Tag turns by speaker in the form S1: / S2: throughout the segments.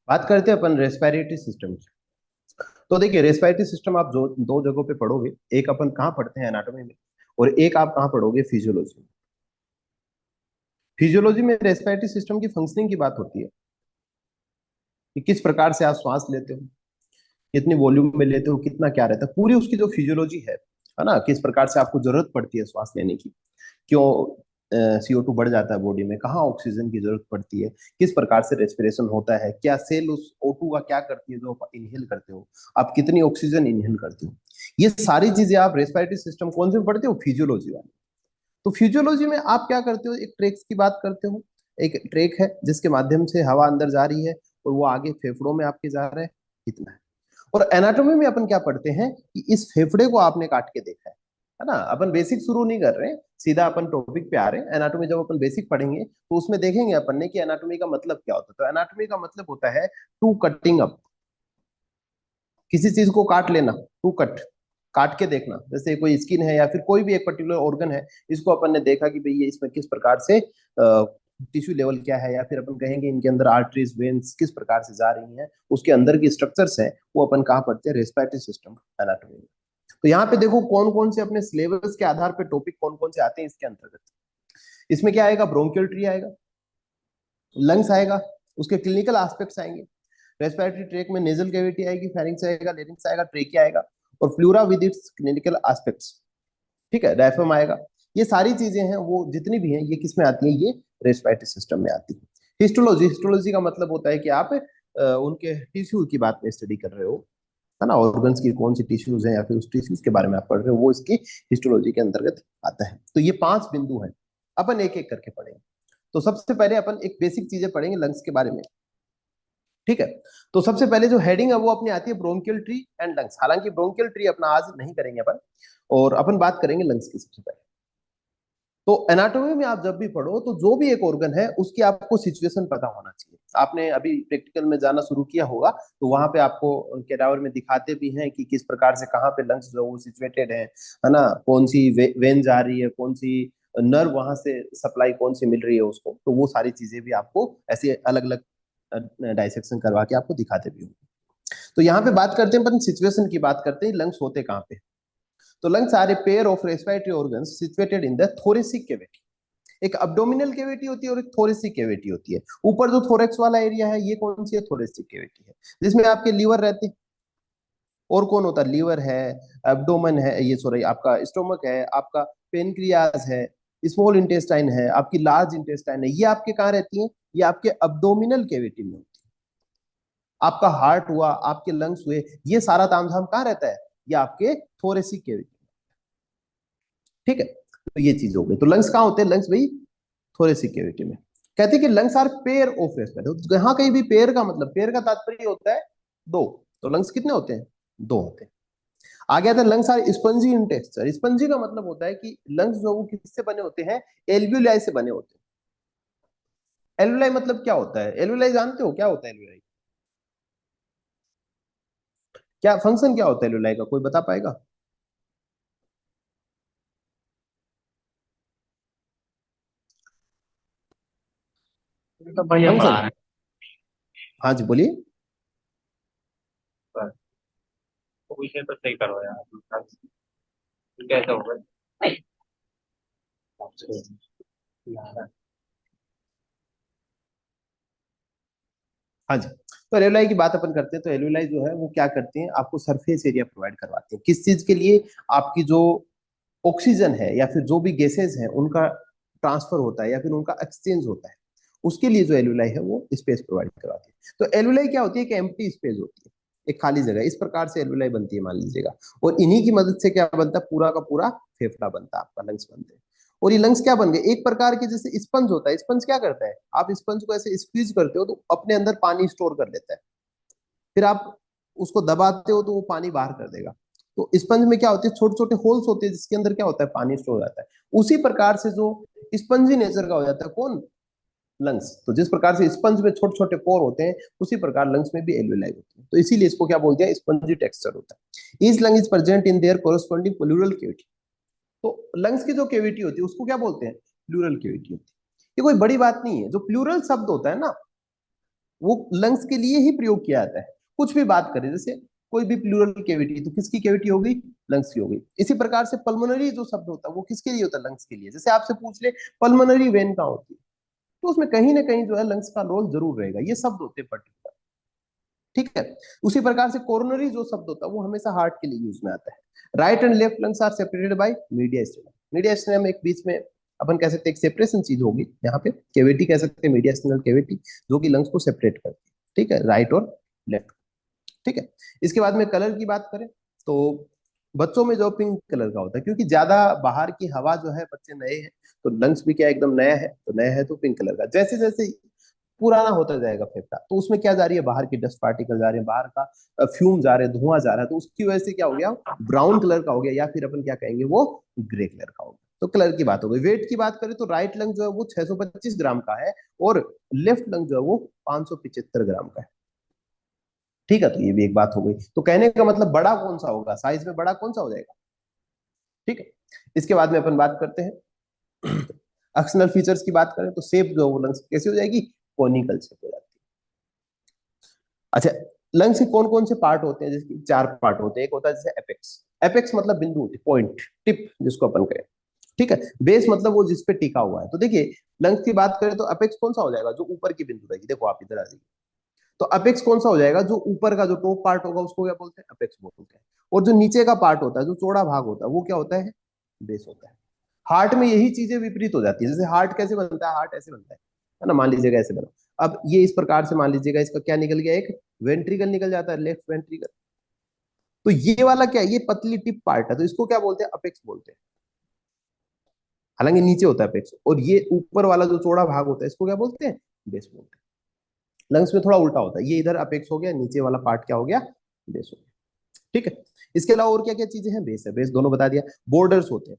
S1: बात करते हैं अपन रेस्पिरेटरी सिस्टम की। तो देखिए रेस्पिरेटरी सिस्टम आप जो दो जगहों पे पढ़ोगे, एक अपन कहाँ पढ़ते हैं एनाटॉमी में, और एक आप कहाँ पढ़ोगे फिजियोलॉजी में। फिजियोलॉजी में रेस्पिरेटरी सिस्टम की फंक्शनिंग की बात होती है कि किस प्रकार से आप श्वास लेते हो, कितनी वॉल्यूम में लेते हो, कितना क्या रहता है, पूरी उसकी जो फिजियोलॉजी है ना, किस प्रकार से आपको जरूरत पड़ती है श्वास लेने की, क्यों CO2 बढ़ जाता है बॉडी में, कहाँ ऑक्सीजन की जरूरत पड़ती है, किस प्रकार से रेस्पिरेशन होता है, क्या सेल उस O2 का क्या करती है जो आप इनहेल करते हो, आप कितनी ऑक्सीजन इनहेल करते हो। ये सारी चीजें आप रेस्पिरेटरी सिस्टम कौन से में पढ़ते हो, फिजियोलॉजी वाले। तो फिजियोलॉजी में आप क्या करते हो, एक ट्रेक्स की बात करते हो। एक ट्रेक है जिसके माध्यम से हवा अंदर जा रही है और वो आगे फेफड़ों में आपके जा रहा है, इतना है। और एनाटॉमी में अपन क्या पढ़ते हैं कि इस फेफड़े को आपने काट के देखा है ना। अपन बेसिक शुरू नहीं कर रहे हैं, सीधा अपन टॉपिक पे आ रहे हैं। एनाटॉमी जब अपन बेसिक पढ़ेंगे तो उसमें देखेंगे अपन ने कि एनाटॉमी का मतलब क्या होता है। तो एनाटॉमी का मतलब होता है टू कटिंग अप, किसी चीज को काट लेना, टू कट, काट के देखना। जैसे कोई स्किन है या फिर कोई भी एक पर्टिकुलर ऑर्गन है, इसको अपन ने देखा कि भाई ये इसमें किस प्रकार से टिश्यू लेवल क्या है, या फिर अपन कहेंगे इनके अंदर आर्टरीज वेन्स किस प्रकार से जा रही हैं, उसके अंदर की स्ट्रक्चर्स हैं, वो अपन कहाँ पढ़ते हैं, रेस्पिरेटरी सिस्टम एनाटॉमी में। तो यहाँ पे देखो कौन कौन से अपने सिलेबस के आधार पे टॉपिक कौन कौन से आते हैं इसके अंतर्गत। इसमें क्या आएगा, ब्रोंकियल ट्री आएगा, लंग्स आएगा, उसके क्लिनिकल एस्पेक्ट्स आएंगे। रेस्पिरेटरी ट्रैक में नेजल कैविटी आएगी, फेरिंग्स आएगा, लेरिंग्स आएगा, ट्रेकिया आएगा, और फ्लूरा विद इट्स क्लिनिकल एस्पेक्ट्स। ठीक है, डायफ्राम आएगा। ये सारी चीजें हैं वो जितनी भी हैं ये किस में आती हैं, ये रेस्पिरेटरी सिस्टम में आती है। हिस्टोलॉजी, हिस्टोलॉजी का मतलब होता है कि आप उनके टिश्यू की बात में स्टडी कर रहे हो, है ना, ऑर्गन्स की कौन सी टिश्यूज हैं या फिर उस टिश्यूज के बारे में आप पढ़ रहे हो, वो इसकी हिस्टोलॉजी के अंतर्गत आता है। तो ये 5 बिंदु हैं, अपन एक एक करके पढ़ेंगे। तो सबसे पहले अपन एक बेसिक चीजें पढ़ेंगे लंग्स के बारे में। ठीक है, तो सबसे पहले जो हेडिंग है वो अपनी आती है ब्रोंकियल ट्री एंड लंग्स। हालांकि ब्रोंकियल ट्री अपना आज नहीं करेंगे अपन, और अपन बात करेंगे लंग्स की सबसे पहले। तो एनाटॉमी में आप जब भी पढ़ो तो जो भी एक ऑर्गन है उसकी आपको सिचुएशन पता होना चाहिए। आपने अभी प्रैक्टिकल में जाना शुरू किया होगा, तो वहां पे आपको कैडावर में दिखाते भी हैं कि किस प्रकार से कहाँ पे लंग्स जो वो सिचुएटेड है ना, कौन सी वेन जा रही है, कौन सी नर्व वहां से सप्लाई कौन सी मिल रही है उसको। तो वो सारी चीजें भी आपको ऐसे अलग अलग डाइसेक्शन करवा के आपको दिखाते भी होंगे। तो यहाँ पे बात करते हैं अपन सिचुएशन की, बात करते हैं लंग्स होते कहाँ पे। तो lungs are a pair of respiratory organs situated in the thoracic cavity. एक अब्डोमिनल कैविटी होती है और एक थोरेसिक कैविटी होती है। ऊपर जो थोरेक्स वाला एरिया है ये कौन सी है, थोरेसिक कैविटी है, जिसमें आपके लीवर रहते हैं। और कौन होता है, लीवर है, एब्डोमेन है, ये सॉरी आपका स्टोमक है, आपका पेनक्रियाज है, स्मॉल इंटेस्टाइन है, आपकी लार्ज इंटेस्टाइन है, ये आपके कहाँ रहती हैं, ये आपके अब्डोमिनल कैविटी में होती है। आपका हार्ट हुआ, आपके लंग्स हुए, ये सारा तामझाम कहाँ रहता है, ये आपके थोरेसिक कैविटी। ठीक है, तो ये चीज हो गई। तो लंग्स कहाँ होते हैं, लंग्स भाई थोरेसिक कैविटी में। कहते हैं कि lungs are pair of respiratory. तो यहाँ कहीं भी पेयर का मतलब, पेयर का तात्पर्य होता है दो। तो लंग्स कितने होते हैं, दो होते हैं। आगे आता है lungs are spongy in texture. Spongy का मतलब होता है कि लंग्स जो वो किससे बने होते हैं, एल्वियोलाई से बने होते हैं। एल्वियोलाई मतलब क्या होता है, एल्वियोलाई जानते हो क्या होता है एल्वियोलाई, क्या फंक्शन क्या होता है एल्वियोलाई का, कोई बता पाएगा।
S2: ये तो भैया पढ़ा
S1: फंक्शन,
S2: रहे
S1: हाँ जी बोलिए।
S2: हैं। तो विषय तो सही करो यार, कैसे होगा।
S1: हाँ जी, तो एलुलाई की बात अपन करते हैं। तो एलुलाई जो है वो क्या करते हैं, आपको सरफेस एरिया प्रोवाइड करवाते हैं। किस चीज के लिए, आपकी जो ऑक्सीजन है या फिर जो भी गैसेज हैं उनका ट्रांसफर होता है या फिर उनका एक्सचेंज होता है, उसके लिए जो एलुलाई है वो स्पेस प्रोवाइड करवाती है। तो एलुलाई क्या होती है, कि एम्प्टी स्पेस होती है, एक खाली जगह। इस प्रकार से एलुलाई बनती है मान लीजिएगा। और इन्हीं की मदद से क्या बनता है, पूरा का पूरा फेफड़ा बनता है, आपका लंग्स बनते हैं। और ये लंग्स क्या बन गए, एक प्रकार के जैसे स्पंज होता है। स्पंज क्या करता है, आप स्पंज को ऐसे स्क्वीज करते हो तो अपने अंदर पानी स्टोर कर लेता है, फिर आप उसको दबाते हो तो वो पानी बाहर कर देगा। तो स्पंज में क्या होती है, छोटे छोटे होल्स होते हैं जिसके अंदर क्या होता है, पानी स्टोर हो जाता है। उसी प्रकार से जो स्पंजी नेचर का हो जाता है कौन, लंग्स। तो जिस प्रकार से स्पंज में छोटे छोटे पोर होते हैं, उसी प्रकार लंग्स में भी एल्वेलाई होती है। तो इसीलिए इसको क्या बोलते हैं, स्पंजी टेक्सचर होता है। Each lung is present in their corresponding pleural cavity. तो लंग्स की जो कैविटी होती है उसको क्या बोलते हैं, प्लूरल कैविटी होती है। ये कोई बड़ी बात नहीं है। जो प्लूरल शब्द होता है ना, वो लंग्स के लिए ही प्रयोग किया जाता है। कुछ भी बात करें, जैसे कोई भी प्लूरल केविटी, तो किसकी केविटी हो गई? लंग्स की हो गई। इसी प्रकार से पल्मोनरी जो शब्द होता है वो किसके लिए होता है? लंग्स के लिए। जैसे आपसे पूछ ले पल्मोनरी वेन कहाँ होती है, तो उसमें कहीं ना कहीं जो है लंग्स का रोल जरूर रहेगा। ये शब्द होते हैं पर्टिकुलर, ठीक है। उसी प्रकार से कोरोनरी जो शब्द होता है वो हमेशा हार्ट के लिए यूज में आता है। Right and left lungs are separated by mediastinum. Mediastinum एक बीच में अपन कह सकते हैं एक सेपरेशन चीज होगी, यहाँ पे केविटी कह सकते हैं, मीडिया स्टेनल केविटी, जो कि लंग्स को सेपरेट करती है, ठीक है, राइट और लेफ्ट, ठीक है। इसके बाद में कलर की बात करें तो बच्चों में जो पिंक कलर का होता है, क्योंकि ज्यादा बाहर की हवा जो है, बच्चे नए हैं तो लंग्स भी क्या एकदम नया है, तो नया है तो पिंक कलर का। जैसे जैसे पुराना होता जाएगा फेफड़ा, तो उसमें क्या जा रही है? बाहर की डस्ट पार्टिकल जा रहे हैं, बाहर का फ्यूम जा रहे हैं, धुआं जा रहा है, तो उसकी वजह से क्या हो गया? ब्राउन कलर का हो गया, या फिर अपन क्या कहेंगे, वो ग्रे कलर का हो गया। तो कलर की बात हो गई। वेट की बात करें तो राइट लंग जो है वो 625 ग्राम का है, और लेफ्ट लंग जो है वो 575 ग्राम का है, ठीक है। तो ये भी एक बात हो गई। तो कहने का मतलब बड़ा कौन सा होगा, साइज में बड़ा कौन सा हो जाएगा, ठीक है। इसके बाद में अपन बात करते हैं एक्सटर्नल फीचर्स की। बात करें तो शेप जो है लंग्स कैसी हो जाएगी? कोनिकल शेप हो जाती है। अच्छा, लंग्स के कौन कौन से पार्ट होते हैं? जैसे 4 पार्ट होते हैं। एक होता है जैसे एपेक्स। एपेक्स मतलब बिंदु होती है, पॉइंट, टिप जिसको अपन कहें, ठीक है। बेस मतलब वो जिस पे टिका हुआ है। तो देखिए लंग्स की बात करें तो अपेक्स कौन सा हो जाएगा? जो ऊपर की बिंदु रहेगी। देखो आप इधर आ जाइए, तो अपेक्स कौन सा हो जाएगा? जो ऊपर का जो टॉप पार्ट होगा उसको क्या बोलते हैं? अपेक्स बोलते हैं। और जो नीचे का पार्ट होता है, जो चौड़ा भाग होता है, वो क्या होता है? बेस होता है। हार्ट में यही चीजें विपरीत हो जाती है। जैसे हार्ट कैसे बनता है? हार्ट ऐसे बनता है ना, मान लीजिएगा ऐसे बना। अब ये इस प्रकार से मान लीजिएगा, इसका क्या निकल गया? एक वेंट्रिकल निकल जाता है, लेफ्ट वेंट्रिकल। तो ये वाला क्या है? ये पतली टिप पार्ट है, तो इसको क्या बोलते हैं? अपेक्स बोलते हैं। हालांकि नीचे होता है अपेक्स, और ये ऊपर वाला जो चौड़ा भाग होता है इसको क्या बोलते हैं? बेस बोलते हैं। लंग्स में थोड़ा उल्टा होता है, ये इधर अपेक्स हो गया, नीचे वाला पार्ट क्या हो गया? बेस हो गया, ठीक है। इसके अलावा और क्या क्या चीजें हैं? बेस है, बेस दोनों बता दिया। बॉर्डर्स होते हैं।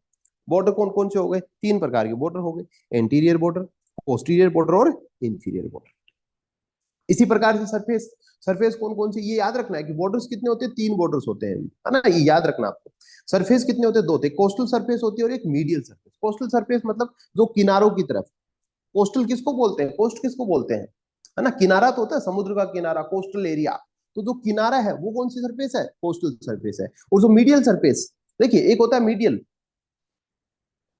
S1: बॉर्डर कौन कौन से हो गए? 3 प्रकार के बॉर्डर हो गए, एंटीरियर बॉर्डर, पोस्टीरियर बॉर्डर और इंफीरियर बॉर्डर। इसी प्रकार से सरफेस। सरफेस कौन कौन सी, ये याद रखना है कि बॉर्डर्स कितने होते हैं? 3 बॉर्डर्स होते हैं, है ना, ये याद रखना आपको। सरफेस कितने होते हैं? 2 होते हैं। कोस्टल सरफेस होती है और एक मीडियल सरफेस। कोस्टल सरफेस मतलब जो किनारों की तरफ। कोस्टल किसको बोलते हैं? कोस्ट किसको बोलते हैं? है ना, किनारा तो होता है समुद्र का किनारा, कोस्टल एरिया। तो जो किनारा है वो कौन सी सरफेस है? कोस्टल सरफेस है। और जो मीडियल सरफेस, देखिए एक होता है मीडियल,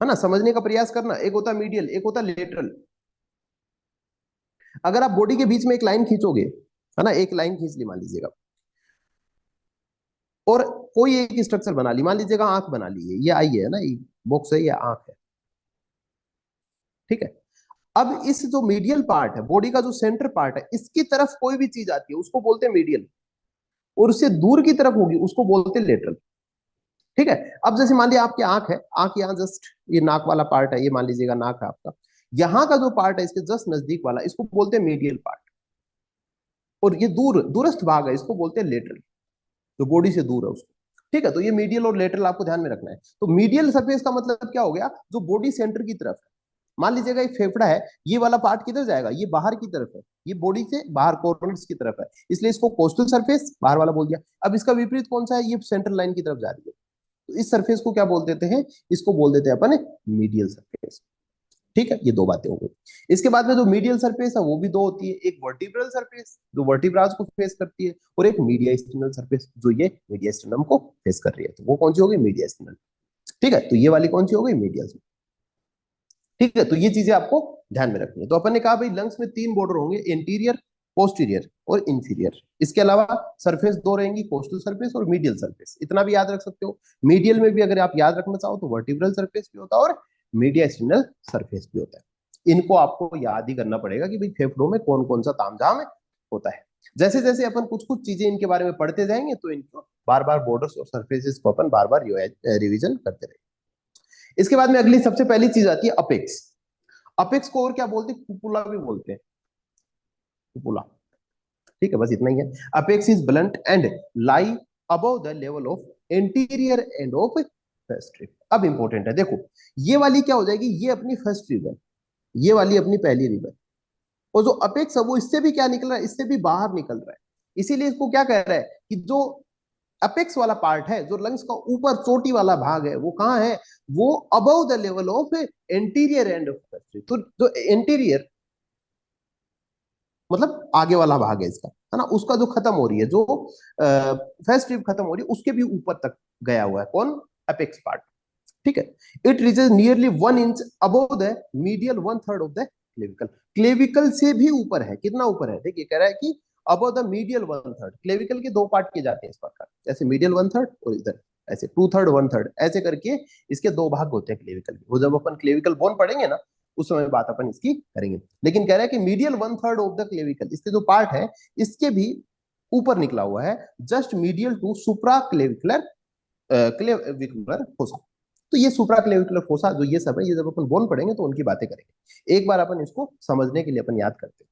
S1: है ना, समझने का प्रयास करना। एक होता है मीडियल, एक होता है लेटरल। अगर आप बॉडी के बीच में एक लाइन खींचोगे, है ना, एक लाइन खींच ली मान लीजिएगा, और कोई एक स्ट्रक्चर बना ली, मान लीजिएगा आंख बना ली है, ये आई है ना, ये बॉक्स है, ये आंख है, ठीक है। अब इस जो मीडियल पार्ट है, बॉडी का जो सेंटर पार्ट है, इसकी तरफ कोई भी चीज आती है उसको बोलते हैं मीडियल, और उससे दूर की तरफ होगी उसको बोलते हैं लेटरल, ठीक है। अब जैसे मान लिया आपकी आंख है, आंख यहाँ जस्ट ये नाक वाला पार्ट है, ये मान लीजिएगा नाक है आपका, यहाँ का जो पार्ट है इसके जस्ट नजदीक वाला, इसको बोलते हैं मीडियल पार्ट। और ये दूरस्थ भाग है, इसको बोलते हैं लेटरल, जो बॉडी से दूर है उसको, ठीक है। तो ये मीडियल और लेटरल आपको ध्यान में रखना है। तो मीडियल सरफेस का मतलब क्या हो गया? जो बॉडी सेंटर की तरफ है। मान लीजिएगा एक फेफड़ा है, ये वाला पार्ट किधर जाएगा? ये बाहर की तरफ है, ये बॉडी से बाहर कॉर्नर्स की तरफ है, इसलिए इसको कोस्टल सरफेस बाहर वाला बोल दिया। अब इसका विपरीत कौन सा है? ये सेंट्रल लाइन की तरफ जा रही है, तो इस सरफेस को क्या बोल देते हैं? इसको बोल देते हैं अपन मीडियल सरफेस, ठीक है। ये 2 बातें हो गई। इसके बाद में जो मीडियल सरफेस है वो भी 2 होती है, एक वर्टिब्रल सरफेस जो वर्टिब्रास को फेस करती है, और एक मीडिया स्टिनल सरफेस जो ये मीडिया स्टिनम को फेस कर रही है, तो वो कौन सी हो गई? मीडिया स्टिनल, ठीक है। तो ये वाली कौन सी हो गई? मीडियल, ठीक है। तो ये चीजें आपको ध्यान में रखनी है। तो अपन ने कहा भाई लंग्स में 3 बॉर्डर होंगे, एंटीरियर, पोस्टीरियर और इंफीरियर। इसके अलावा सरफेस 2 रहेंगी, कोस्टल सरफेस और मीडियल सरफेस, इतना भी याद रख सकते हो। मीडियल में भी अगर आप याद रखना चाहो तो वर्टिब्रल सरफेस भी होता है और मीडिया स्टिनल सरफेस भी होता है। इनको आपको याद ही करना पड़ेगा कि भाई फेफड़ों में कौन कौन सा तामझाम होता है। जैसे जैसे अपन कुछ कुछ चीजें इनके बारे में पढ़ते जाएंगे तो इनको बार बार बॉर्डर्स और सरफेसेस को अपन बार बार रिविजन करते रहेंगे। इसके बाद में अगली सबसे पहली चीज आती है अपेक्स। अपेक्स को और क्या बोलते हैं? कुपुला भी बोलते हैं, कुपुला, ठीक है। बस इतना ही है। Apex is blunt and lie above the level of anterior end of first rib. अब इंपॉर्टेंट है, देखो ये वाली क्या हो जाएगी? ये अपनी फर्स्ट रिब है, ये वाली अपनी पहली रिब है, और जो अपेक्स है वो इससे भी क्या निकल रहा है? इससे भी बाहर निकल रहा है। इसीलिए इसको क्या कह रहा है कि जो अपेक्स वाला पार्ट है, जो लंग्स का ऊपर चोटी वाला भाग है, वो कहां है? वो above the level of anterior end of first rib. तो जो एंटीरियर मतलब आगे वाला भाग है इसका, है ना, उसका जो खत्म हो रही है, जो फर्स्ट रिब खत्म हो रही है, उसके भी ऊपर तक गया हुआ है कौन, अपेक्स पार्ट। ठीक है। It reaches nearly 1 inch above the medial 1/3 of the clavicle. Clavicle से भी ऊपर है, कितना ऊपर है, देखिए कह रहा है कि अबव द मीडियल 1/3। क्लेविकल के दो पार्ट किए जाते हैं इस प्रकार, जैसे मीडियल 1/3 और इधर ऐसे 2/3 1/3 ऐसे करके इसके दो भाग होते हैं क्लेविकल के। वो जब अपन क्लेविकल बोन पढ़ेंगे ना, उस समय बात अपन इसकी करेंगे। लेकिन कह रहा है कि मीडियल 1/3 ऑफ द क्लेविकल, इसके जो पार्ट है इसके भी ऊपर निकला हुआ है, just medial to supra clavicular clavicular fossa. तो ये सुप्रा क्लेविकुलर फोसा जो ये सब है, ये जब अपन बोन पढ़ेंगे तो उनकी बातें करेंगे। एक बार अपन इसको समझने के लिए अपन याद करते हैं।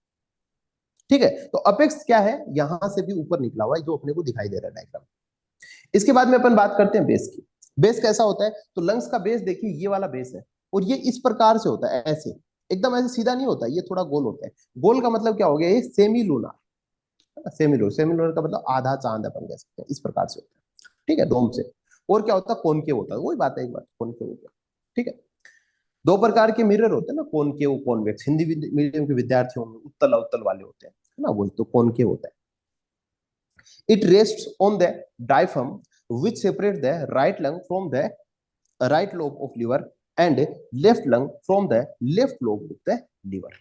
S1: ठीक है, तो अपेक्स क्या है, यहां से भी ऊपर निकला हुआ है जो अपने को दिखाई दे रहा है डायग्राम। इसके बाद में अपन बात करते हैं बेस की। बेस कैसा होता है, तो लंग्स का बेस देखिए ये वाला बेस है, और ये इस प्रकार से होता है, ऐसे एकदम ऐसे सीधा नहीं होता, ये थोड़ा गोल होता है। गोल का मतलब क्या हो गया, ये semi lunar. Semi lunar, semi lunar का मतलब आधा चांद अपन कह सकते हैं, इस प्रकार से होता है। ठीक है, डोम से। और क्या होता है, कॉनकेव होता है, वही बात है, एक बात कॉनकेव हो गया। ठीक है, दो प्रकार के मिरर होते हैं ना, कॉनकेव कॉन्वेक्स। हिंदी मीडियम के विद्यार्थियों में उत्तल अवतल वाले होते हैं, है ना, वही तो कॉनकेव होता है। It rests on the diaphragm, which separate the right lung from the right lobe of liver and left lung from the left lobe of the liver.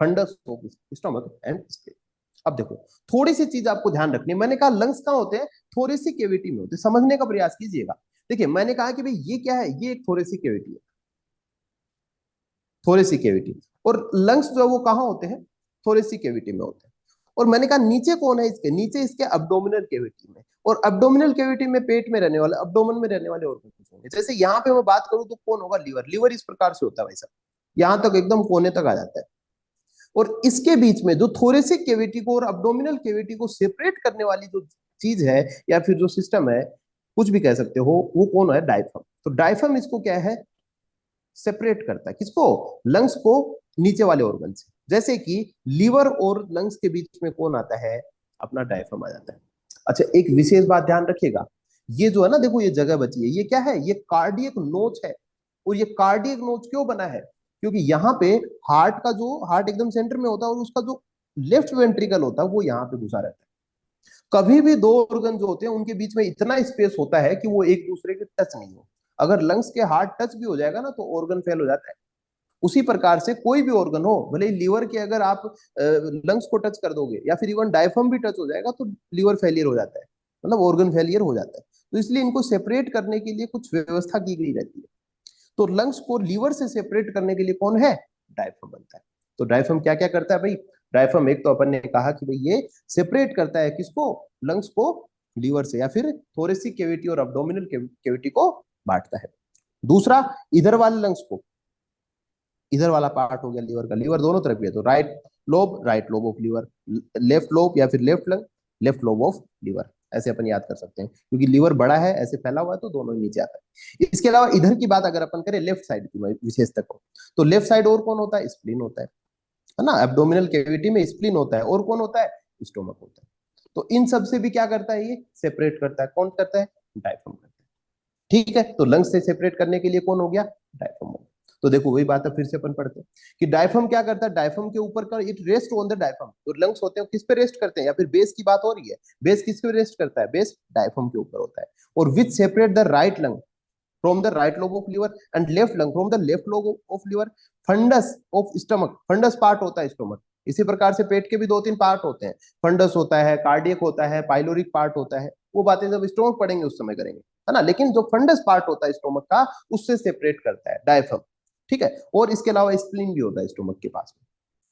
S1: Fundus of stomach and spleen. अब देखो, थोड़ी सी चीज आपको ध्यान रखनी है। मैंने कहा लंग्स कहाँ होते हैं, थोरेसिक कैविटी में होते हैं। समझने का प्रयास कीजिएगा। देखिए मैंने कहा कि भाई ये क्या है, ये एक थोरेसिक कैविटी है, थोरेसिक कैविटी। और लंग्स जो है वो कहाँ होते हैं, थोरेसिक कैविटी में होते हैं। और मैंने कहा नीचे कौन है, इसके नीचे इसके अब्डोमिनल कैविटी में। और अब्डोमिनल कैविटी में पेट में रहने वाले, अब्डोमन में रहने वाले ऑर्गन्स होंगे। जैसे यहाँ पे मैं बात करूं तो कौन होगा, लीवर। लीवर इस प्रकार से होता है भाई साहब, यहाँ तक एकदम कोने तक आ जाता है। और इसके बीच में जो थोरेसिक कैविटी को और अब्डोमिनल कैविटी को सेपरेट करने वाली जो चीज है, या फिर जो सिस्टम है, कुछ भी कह सकते हो, वो कौन है, डायफ्राम। तो डायफ्राम इसको क्या है, सेपरेट करता है, किसको, लंग्स को नीचे वाले ऑर्गन से। जैसे कि लीवर और लंग्स के बीच में कौन आता है, अपना डायफ्राम आ जाता है। अच्छा, एक विशेष बात ध्यान रखिएगा, ये जो है ना, देखो ये जगह बची है, ये क्या है, ये कार्डियक नोच है। और ये कार्डियक नोच क्यों बना है, क्योंकि यहाँ पे हार्ट का जो, हार्ट एकदम सेंटर में होता है, और उसका जो लेफ्ट वेंट्रिकल होता है वो यहाँ पे घुसा रहता है। कभी भी दो ऑर्गन जो होते हैं उनके बीच में इतना स्पेस होता है कि वो एक दूसरे के टच नहीं हो। अगर लंग्स के हार्ट टच भी हो जाएगा ना, तो ऑर्गन फेल हो जाता है। उसी प्रकार से कोई भी ऑर्गन हो, भले ही लीवर के अगर आप लंग्स को टच कर दोगे, या फिर इवन डायफ्राम भी टच हो जाएगा, तो लीवर फेलियर हो जाता है, मतलब ऑर्गन फेलियर हो जाता है। तो इसलिए इनको सेपरेट करने के लिए कुछ व्यवस्था की गई रहती है। तो लंग्स को लीवर से सेपरेट करने के लिए कौन है, डायफ्राम बनता है। तो डायफ्राम क्या क्या करता है भाई, डायफ्राम एक तो अपन ने कहा कि भाई ये सेपरेट करता है किसको, लंग्स को लीवर से, या फिर थोरेसिक कैविटी और अब्डोमिनल कैविटी को बांटता है। दूसरा, इधर वाले लंग्स को, इधर वाला पार्ट हो गया लीवर का, लीवर दोनों तरफ है, तो right lobe of liver, left lobe या फिर left lung, left lobe of liver, ऐसे अपन याद कर सकते हैं। क्योंकि लीवर बड़ा है, ऐसे फैला हुआ है, तो दोनों ही नीचे आता है। इसके अलावा इधर की बात अगर अपन करें, लेफ्ट साइड की विशेषता को, तो लेफ्ट साइड और कौन होता है, स्प्लीन होता है ना। एब्डोमिनल कैविटी में स्प्लीन होता है, और कौन होता है, स्टोमक होता है। तो इन सब से भी क्या करता है, ये सेपरेट करता है। कौन करता है, डायफ्राम करता है। ठीक है, तो लंग्स से सेपरेट करने के लिए कौन हो गया, डायफ्राम हो गया। तो देखो वही बात है, फिर से अपन पढ़ते हैं कि डायफ्राम क्या करता है, डायफ्राम के ऊपर का, it rest on the diaphragm. तो लंग्स होते हैं किस पे रेस्ट करते हैं, या फिर बेस की बात हो रही है, बेस किस पे रेस्ट करता है, बेस डायफ्राम के ऊपर होता है। और विच separate the right lung from the right lobe of liver and left lung from the left lobe of liver. Fundus of stomach, fundus part होता है स्टोमक। इसी प्रकार से पेट के भी दो तीन पार्ट होते हैं, फंडस होता है, कार्डियक होता है, पाइलोरिक पार्ट होता है। वो बातें जब स्टोमक पढ़ेंगे उस समय करेंगे, है ना। लेकिन जो फंडस पार्ट होता है स्टोमक का, उससे सेपरेट करता है डायफ्राम। ठीक है, और इसके अलावा स्प्लीन भी होता है स्टोमक के पास में,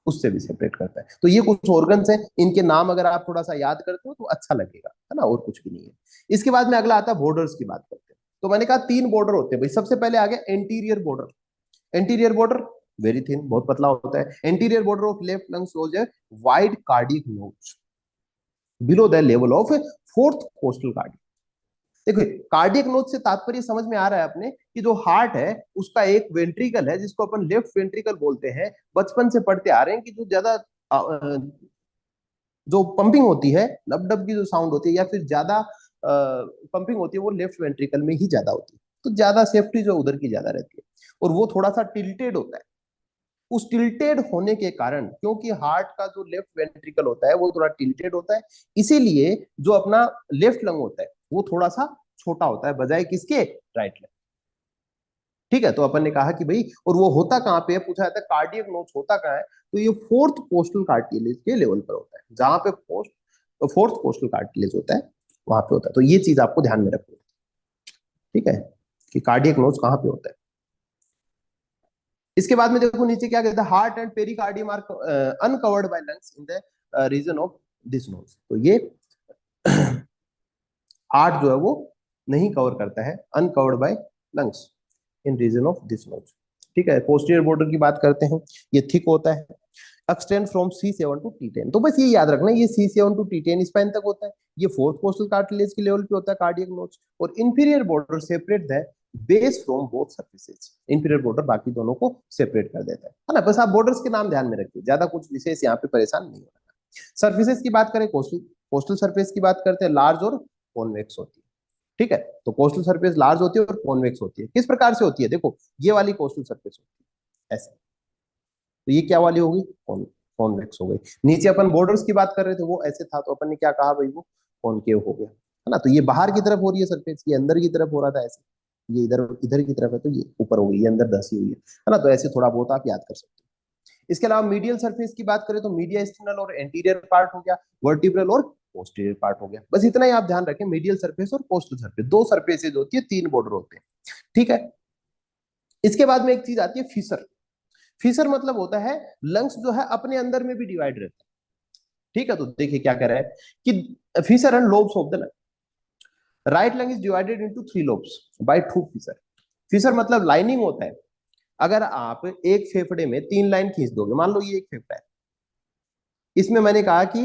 S1: उससे भी सेपरेट करता है। तो ये कुछ ऑर्गन्स हैं, इनके नाम अगर आप थोड़ा सा याद करते हो तो अच्छा लगेगा, है ना, और कुछ भी नहीं है। इसके बाद में अगला आता है बॉर्डर्स की बात करते हैं। तो मैंने कहा तीन बॉर्डर होते हैं भाई। सबसे पहले आ गया anterior border. Anterior border very thin, बहुत पतला होता है। Anterior border of left lung shows a wide cardiac notch below the level of fourth costal cardiac. देखो, कार्डियक नोच से तात्पर्य समझ में आ रहा है अपने, कि जो हार्ट है उसका एक वेंट्रिकल है, जिसको अपन लेफ्ट वेंट्रिकल बोलते हैं। बचपन से पढ़ते आ रहे हैं कि जो ज्यादा जो पंपिंग होती है, लब डब की जो साउंड होती है, या फिर ज्यादा पंपिंग होती है, वो लेफ्ट वेंट्रिकल में ही ज्यादा होती है। तो ज्यादा सेफ्टी जो उधर की ज्यादा रहती है, और वो थोड़ा सा टिल्टेड होता है। उस टिल्टेड होने के कारण, क्योंकि हार्ट का जो लेफ्ट वेंट्रिकल होता है वो थोड़ा टिल्टेड होता है, इसीलिए जो अपना लेफ्ट लंग होता है वो थोड़ा सा छोटा होता है बजाय किसके, राइट लंग। ठीक है, तो अपन ने कहा कि भाई, और वो होता कहाँ पे है, पूछा जाता है कार्डियक नोच होता कहाँ है, तो ये फोर्थ कोस्टल कार्टिलेज के लेवल पर होता है, जहां पे फोर्थ कोस्टल कार्टिलेज होता है वहां पे होता है। तो ये चीज आपको ध्यान में रखनी है, ठीक है, कि कार्डियक नोच कहाँ पे होता है। इसके बाद में देखो नीचे क्या कहता है, heart and pericardium are uncovered by lungs in the region of this notch. तो ये हार्ट जो है वो नहीं कवर करता है, uncovered by lungs in region of this notch. ठीक है, पोस्टीरियर बॉर्डर की बात करते हैं, ये थिक होता है, extend from C7 to T10। तो बस ये याद रखना, ये C7 टू T10 स्पाइन तक होता है, ये फोर्थ कोस्टल कार्टिलेज के लेवल पे होता है कार्डियक नोच, और inferior border separate the base from both surfaces. Inferior border बाकी दोनों को सेपरेट कर देता है ना। बस आप बॉर्डर्स के नाम ध्यान में रखिए, ज्यादा कुछ विशेष यहाँ पे परेशान नहीं होना। सर्फेसेज की बात करें, कोस्टल कोस्टल सर्फेस की बात करते हैं, लार्ज और कॉन्वेक्स होती है। ठीक है, तो कोस्टल सरफेस लार्ज होती है और कॉन्वेक्स होती है। किस प्रकार से होती है, देखो ये वाली कोस्टल सरफेस होती है ऐसे, तो ये क्या वाली होगी, कॉन्वेक्स हो गई। नीचे अपन बॉर्डर्स की बात कर रहे थे, वो ऐसे था, तो अपन ने क्या कहा भाई, वो कॉनकेव हो गया, है ना। तो ये बाहर की तरफ हो रही है सरफेस, ये अंदर की तरफ हो रहा था ऐसे, ये इधर इधर की तरफ है, तो ये ऊपर हो गई, ये अंदर धसी हुई है ना। तो ऐसे थोड़ा बहुत आप याद कर सकते हो। इसके अलावा मीडियल सरफेस की बात करें तो मीडिया स्टिनल और एंटीरियर पार्ट हो गया, वर्टिब्रल और पोस्टीरियर पार्ट हो गया। बस इतना ही आप ध्यान रखें, मीडियल सरफेस और पोस्टल सरफेस, दो सरफेसेज होती है, तीन बॉर्डर होते हैं। ठीक है, इसके बाद में एक चीज आती है फिशर। फिशर मतलब होता है लंग्स जो है अपने अंदर में भी डिवाइड रहते हैं। ठीक है, तो देखिए क्या कह रहा है कि fissure and lobes of the lung, right lung is divided into 3 lobes by 2 fissure. Fissure मतलब लाइनिंग होता है। अगर आप एक फेफड़े में 3 लाइन खींच दोगे, मान लो ये एक फेफड़ा है, इसमें मैंने कहा कि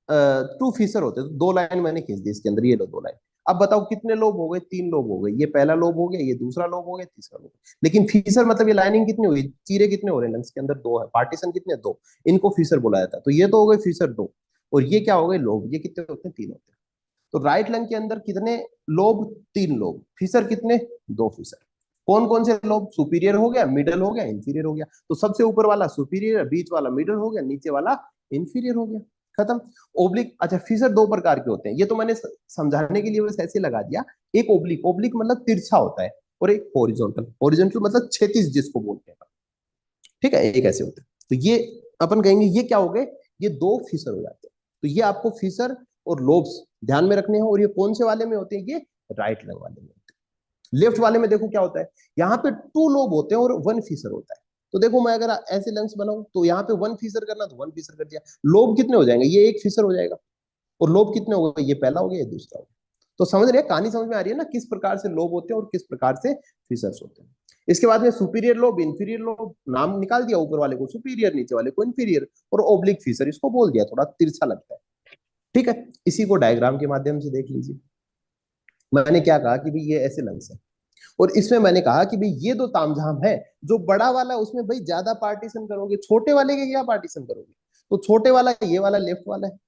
S1: 2 फिशर होते, तो 2 लाइन मैंने खींच दी इसके अंदर, ये लो 2 लाइन। अब बताओ कितने लोब हो गए, 3 लोब हो गए, ये पहला लोब हो गया, ये दूसरा लोब हो गया, तीसरा लोब। लेकिन फीसर मतलब ये लाइनिंग कितनी हुई, चीरे कितने हो रहे हैं लंग्स के अंदर, 2 है, पार्टीशन कितने, 2, इनको फीसर बोला जाता है। तो ये तो हो गए फीसर 2, और ये क्या हो गए, लोब, ये कितने होते हैं, 3 होते हैं। तो राइट लंग के अंदर कितने लोब, 3 लोब, फीसर कितने, 2 फीसर। कौन कौन से लोब, सुपीरियर हो गया, मिडल हो गया, इंफीरियर हो गया। तो सबसे ऊपर वाला सुपीरियर, बीच वाला मिडल हो गया, नीचे वाला इंफीरियर हो गया, खत्म। ओब्लिक, अच्छा फीसर 2 प्रकार के होते हैं, ये तो मैंने समझाने के लिए बस ऐसे लगा दिया। एक ओब्लिक, ओब्लिक मतलब तिरछा होता है, और एक हॉरिजॉन्टल, हॉरिजॉन्टल मतलब क्षैतिज जिसको बोलते हैं। ठीक है, एक ऐसे होते हैं। तो ये अपन कहेंगे ये क्या हो गए, ये 2 फीसर हो जाते हैं। तो ये आपको फीसर और लोब्स ध्यान में रखने हैं, और ये कौन से वाले में होते हैं, ये राइट लंग वाले में होते हैं। लेफ्ट वाले में देखो क्या होता है, यहाँ पे 2 लोब होते हैं और 1 फीसर होता है। तो देखो मैं अगर ऐसे लंग्स बनाऊं, तो यहाँ पे 1 फीसर करना, तो 1 फीसर कर दिया। लोब कितने हो जाएंगे, ये 1 फीसर हो जाएगा, और लोब कितने हो गए, ये पहला हो गया, ये दूसरा हो गया। तो समझ रहे हैं, कहानी समझ में आ रही है ना, किस प्रकार से लोब होते हैं और किस प्रकार से फीसर्स होते हैं। इसके बाद में सुपीरियर लोब, इंफीरियर लोब, नाम निकाल दिया, ऊपर वाले को सुपीरियर, नीचे वाले को इंफीरियर, और ओब्लिक फीसर इसको बोल दिया, थोड़ा तिरछा लगता है। ठीक है, इसी को डायग्राम के माध्यम से देख लीजिए। मैंने क्या कहा कि भाई ये ऐसे लंग्स है, और इसमें मैंने कहा कि भाई ये दो तामझाम है, जो बड़ा वाला उसमें भाई ज्यादा पार्टीशन करोगे, छोटे वाले के क्या पार्टीशन करोगे, तो छोटे वाला ये वाला लेफ्ट वाला है।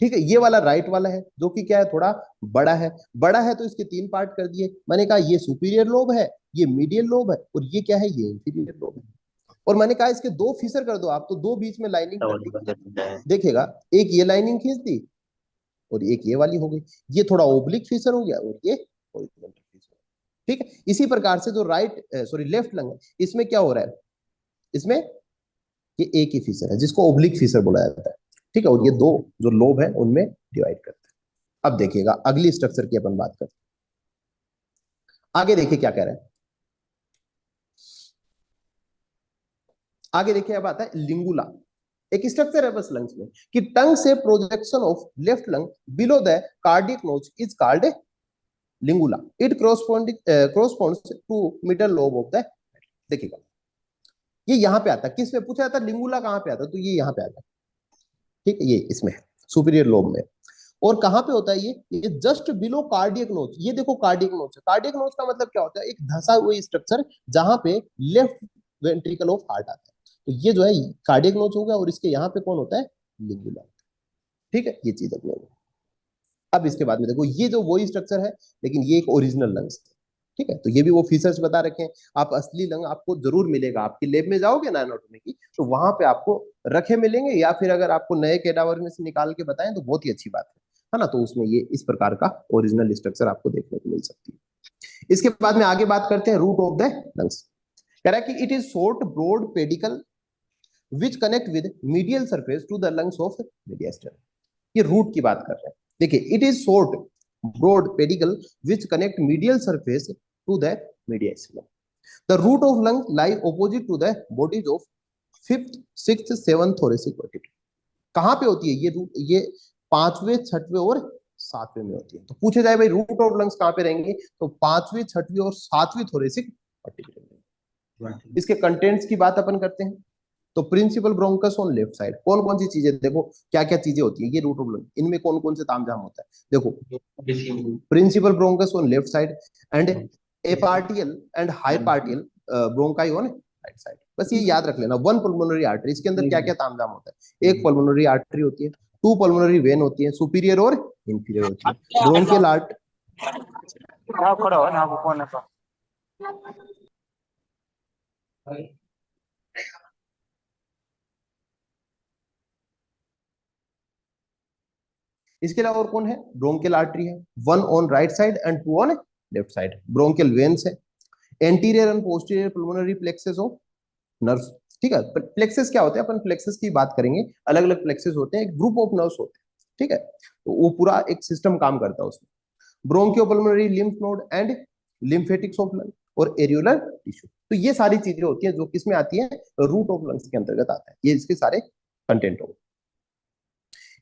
S1: ठीक है, ये वाला राइट वाला है, जो कि क्या है, थोड़ा बड़ा है। बड़ा है तो इसके 3 पार्ट कर दिए, मैंने कहा ये सुपीरियर लोब है, ये मीडियल लोब है, और ये क्या है, ये इंफीरियर लोब है। और मैंने कहा इसके 2 फीसर कर दो आप, तो 2 बीच में लाइनिंग कर दी, देखेगा एक ये लाइनिंग खींच दी, और एक ये वाली हो गई, ये थोड़ा ओब्लिक फीसर हो गया, और ये हॉरिजॉन्टल फीसर। ठीक है, इसी प्रकार से जो राइट सॉरी लेफ्ट लंग है, इसमें क्या हो रहा है, इसमें ये एक ही फीसर है, जिसको ओब्लिक फीसर बोला जाता है। ठीक है, और ये 2 जो लोब है उनमें डिवाइड करते हैं। अब देखिएगा अगली स्ट्रक्चर की अपन बात करते हैं। आगे देखिए क्या कह रहे हैं, आगे देखिए अब आता है लिंगुला। एक स्ट्रक्चर है बस लंग्स में, कि टंग से projection of left lung below the cardiac notch is called lingula. It corresponds to middle lobe of the, देखिएगा ये यहाँ पे आता है, किस में पूछा जाता है, लिंगुला कहाँ पे आता है, तो ये यहाँ पे आता है। ठीक है, ये इसमें है, सुपीरियर लोब में। और कहां पे होता है ये जस्ट बिलो कार्डियक नोच। ये देखो कार्डियक नोच है, कार्डियक नोच का मतलब क्या होता है, एक धंसा हुआ स्ट्रक्चर जहां पे लेफ्ट वेंट्रिकल ऑफ हार्ट आता है। तो ये जो है कार्डियक नोच होगा, और इसके यहाँ पे कौन होता है, लिंगुला। ठीक है, ये चीज अपने। अब इसके बाद में देखो, ये जो वही स्ट्रक्चर है, लेकिन ये एक ओरिजिनल लंग्स है। ठीक है, तो ये भी वो फीचर्स बता रखे हैं। आप असली लंग आपको जरूर मिलेगा, आपकी लैब में जाओगे ना एनाटॉमी की, तो वहां पे आपको रखे मिलेंगे, या फिर अगर आपको नए कैडावर में से निकाल के बताएं तो बहुत ही अच्छी बात है ना। तो उसमें ये इस प्रकार का ओरिजिनल स्ट्रक्चर आपको देखने को मिल सकती है। इसके बाद में आगे बात करते हैं रूट ऑफ द लंग्स। कह रहा है कि it is short broad pedicle which connect with medial surface to the lungs of mediastinum. ये रूट की बात कर रहे हैं। देखिए, it is short broad pedicle which connect medial surface to the mediastinum. The root of lung lie opposite to the bodies of fifth sixth seventh thoracic vertebra. कहां पे होती है ये रूट? ये पांचवें छठवें और सातवें में होती है। तो पूछे जाए भाई रूट ऑफ लंग्स कहां पे रहेंगे, तो पांचवी छठवीं और सातवीं थोरेसिक वर्टिब्रा में। इसके कंटेंट्स की बात अपन करते हैं। तो principal bronchus on left side, कौन कौन सी चीजें, देखो क्या क्या चीजें होती है ये रूट ऑफ लंग, इनमें कौन कौन से तामझाम होता है। देखो, principal bronchus on left side and eparterial and hyparterial bronchi on right side. बस ये याद रख लेना। वन पल्मोनरी आर्टरी, इसके अंदर क्या क्या तामझाम होता है। एक पल्मोनरी आर्टरी होती है, टू पल्मोनरी वेन होती है, सुपीरियर और इंफीरियर होती है, ब्रोंकियल आर्ट। इसके अलावा और कौन है, ब्रोंकियल आर्टरी है, one on right side and two on left side, bronchial veins है, anterior and posterior pulmonary plexuses of nerves. ठीक है, प्लेक्सेस क्या होते हैं, अपन प्लेक्सेस की बात करेंगे। अलग अलग प्लेक्सेस होते हैं, एक ग्रुप ऑफ नर्व्स होते हैं। ठीक है, तो वो पूरा एक सिस्टम काम करता है उसमें। Bronchopulmonary lymph node and lymphatics of lung और एरियोलर टिश्यू। तो ये सारी चीजें होती हैं जो किसमें आती है, रूट ऑफ लंग्स के अंतर्गत आता है। ये इसके सारे कंटेंट हो।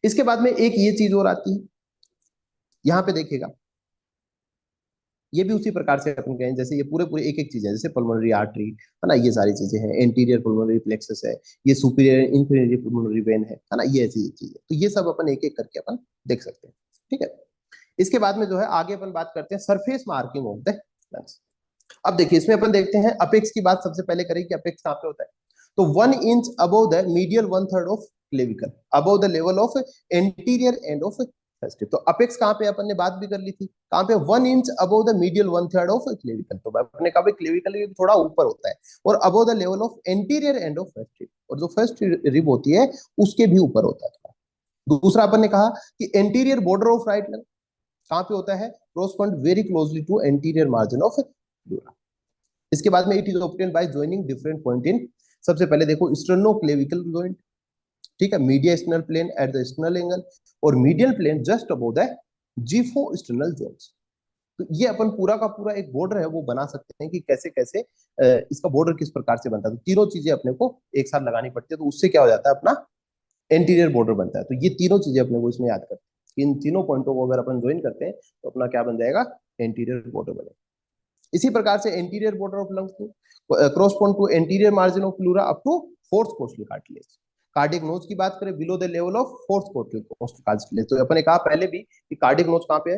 S1: इसके बाद में एक ये चीज और आती है, यहाँ पे देखिएगा, ये भी उसी प्रकार से अपन कहें, जैसे ये पूरे पूरे एक एक चीजें, जैसे पल्मोनरी आर्टरी है ना, ये सारी चीजें हैं, एंटीरियर पल्मोनरी प्लेक्सस है, ये सुपीरियर इंफीरियर पल्मोनरी वेन है ना, ये ऐसी चीजें। तो ये सब अपन एक एक करके अपन देख सकते हैं। ठीक है, इसके बाद में जो है आगे अपन बात करते हैं surface marking of the lungs. अब देखिए, इसमें अपन देखते हैं अपेक्स की बात सबसे पहले करें कि अपेक्स कहाँ पे होता है। तो 1 inch above the medial 1/3 of clavicle, above the level of anterior end of festive. तो अपेक्स कहाँ पे अपन ने बात भी कर ली थी, कहाँ पे, 1 inch above the medial 1/3 of clavicle. तो अपने कहा क्लेविकल थोड़ा ऊपर होता है, और above the level of anterior end of festive, और जो फर्स्ट रिब होती है उसके भी ऊपर होता है। दूसरा अपन ने कहा कि anterior border of right lung कहाँ पे होता है, correspond very closely to anterior margin of pleura. इसके बाद में it is obtained by joining different point in, सबसे पहले देखो स्टर्नोक्लेविकल जॉइंट, ठीक है, median sternal plane at the sternal angle, और medial plane just above the xiphisternal joints. तो ये अपन पूरा का पूरा एक बॉर्डर है वो बना सकते हैं कि कैसे कैसे इसका बॉर्डर किस प्रकार से बनता है। तो तीनों चीजें अपने को एक साथ लगानी पड़ती है, तो उससे क्या हो जाता है, अपना एंटीरियर बॉर्डर बनता है। तो ये तीनों चीजें अपने को इसमें याद करते हैं। इन तीनों पॉइंटों को अगर अपन ज्वाइन करते हैं तो अपना क्या बन जाएगा, एंटीरियर बॉर्डर बनेगा। इसी प्रकार से anterior border of lungs correspond to anterior margin of pleura up to fourth costal cartilage. Cardiac notch की बात करें, below the level of fourth costal cartilage. तो अपन ने कहा पहले भी कि कार्डियक नोज कहाँ पे है,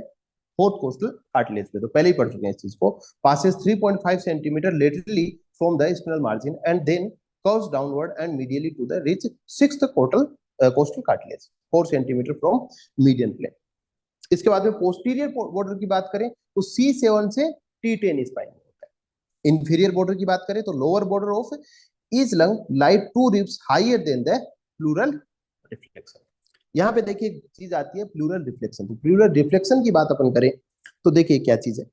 S1: फोर्थ कोस्टल कार्टिलेज पे, तो पहले ही पढ़ चुके हैं इस चीज को। Passes 3.5 centimetre laterally from the spinal margin and then curves downward and medially to the reach sixth costal cartilage 4 centimetre from median plane. इसके बाद में पोस्टीरियर बॉर्डर की बात करें तो C7 से T10 स्पाइन होता है। इंफीरियर बॉर्डर की बात करें तो lower border of each lung light 2 ribs higher than the pleural reflection. यहाँ पे देखिए एक चीज आती है प्लूरल रिफ्लेक्शन। तो प्लूरल रिफ्लेक्शन की बात अपन करें तो देखिए क्या चीज है।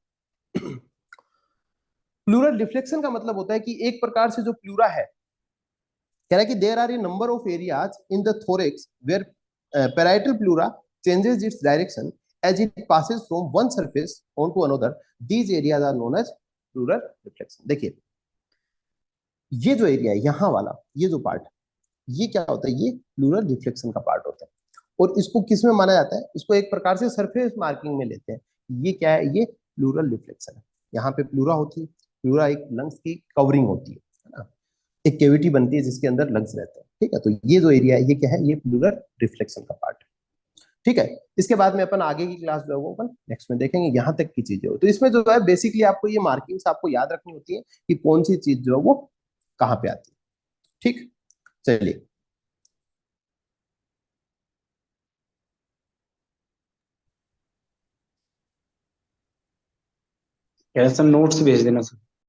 S1: प्लूरल रिफ्लेक्शन का मतलब होता है कि एक प्रकार से जो प्लूरा है, कह रहा है कि there are a number of areas in the thorax where parietal pleura changes its direction as it passes from one surface onto another. These areas are known as pleural reflection. देखिए, ये जो area है यहाँ वाला, ये जो part, ये क्या होता है, ये प्लूरल रिफ्लेक्शन का पार्ट होता है। और इसको किस में माना जाता है, इसको एक प्रकार से सरफेस मार्किंग में लेते हैं। ये क्या है, ये प्लूरल रिफ्लेक्शन है। यहाँ पे प्लूरा होती है, प्लूरा एक लंग्स की कवरिंग होती है ना, एक केविटी बनती है जिसके अंदर लंग्स रहते हैं। ठीक है, तो ये जो एरिया है ये क्या है, ये प्लूरल रिफ्लेक्शन का पार्ट है। ठीक है, इसके बाद में अपन आगे की क्लास जो है वो अपन नेक्स्ट में देखेंगे, यहाँ तक की चीजें हो। तो इसमें जो है बेसिकली आपको ये मार्किंग्स आपको याद रखनी होती है कि कौन सी चीज जो है वो कहाँ पे आती है। ठीक, चलिए।
S3: यार सर नोट्स भेज देना सर।